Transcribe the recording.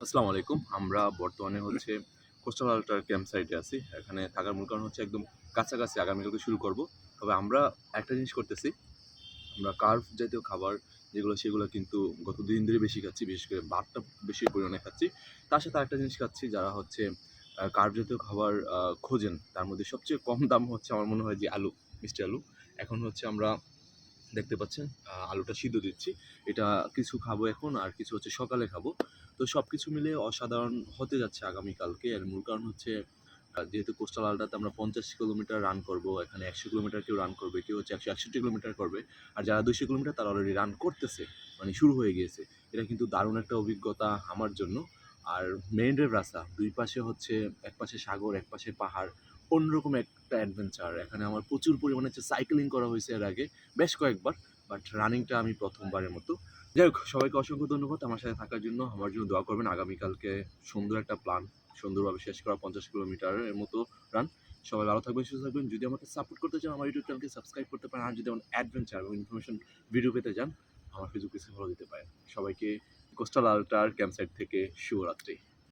আসসালামু আলাইকুম। আমরা বর্তমানে কোস্টাল আল্ট্রার ক্যাম্প সাইটে আছি। এখানে থাকার মূল কারণ একদম কাছাকাছি আগামীকালকে শুরু করব। তবে আমরা একটা জিনিস করতেছি, আমরা কার্ব জাতীয় খাবার যেগুলো সেগুলো কিন্তু গত ২ দিন ধরে বেশি খাচ্ছি। বিশেষ করে ভাতটা বেশি পরিমাণে খাচ্ছি। তার সাথে আরেকটা জিনিস খাচ্ছি যারা কার্ব জাতীয় খাবার খোঁজেন তার মধ্যে সবচেয়ে কম দাম হচ্ছে আমার মনে হয় যে আলু, মিষ্টি আলু। এখন আমরা দেখতে পাচ্ছেন আলুটা সিদ্ধ দিচ্ছি। এটা কিছু খাবো এখন আর কিছু সকালে খাবো। তো সবকিছু মিলে অসাধারণ হতে যাচ্ছে আগামীকালকে। এর মূল কারণ যেহেতু কোস্টাল আল্ট্রাতে আমরা ৫০ কিলোমিটার রান করবো। এখানে ১০০ কিলোমিটার কেউ রান করবে, কেউ ১৬১ কিলোমিটার করবে। আর যারা ২০০ কিলোমিটার তারা অলরেডি রান করতেছে। মানে শুরু হয়ে গিয়েছে। এটা কিন্তু দারুণ একটা অভিজ্ঞতা আমার জন্য। আর মেইন ড্রাইভ রাস্তা। ২ পাশে একপাশে সাগর, একপাশে পাহাড়। অন্যরকম একটা অ্যাডভেঞ্চার। এখানে আমার প্রচুর পরিমাণে সাইক্লিং করা হইছে এর আগে। বেশ কয়েকবার। বাট রানিংটা আমি ১ম বারের মতো। যাই হোক, সবাইকে অসংখ্য ধন্যবাদ আমার সাথে থাকার জন্য। আমার জন্য দোয়া করবেন। আগামীকালকে সুন্দর একটা প্ল্যান, সুন্দরভাবে শেষ করা ৫০ কিলোমিটারের মতো রান। সবাই ভালো থাকবেন, সুস্থ থাকবেন। যদি আমাকে সাপোর্ট করতে চান, আমার ইউটিউব চ্যানেলকে সাবস্ক্রাইব করতে পারেন। আর যদি আমার অ্যাডভেঞ্চার এবং ইনফরমেশন ভিডিও পেতে চান, আমার ফেসবুক পেজে ফলো দিতে পারেন। সবাইকে কোস্টাল আল্ট্রার ক্যাম্প সাইট থেকে শুভরাত্রি।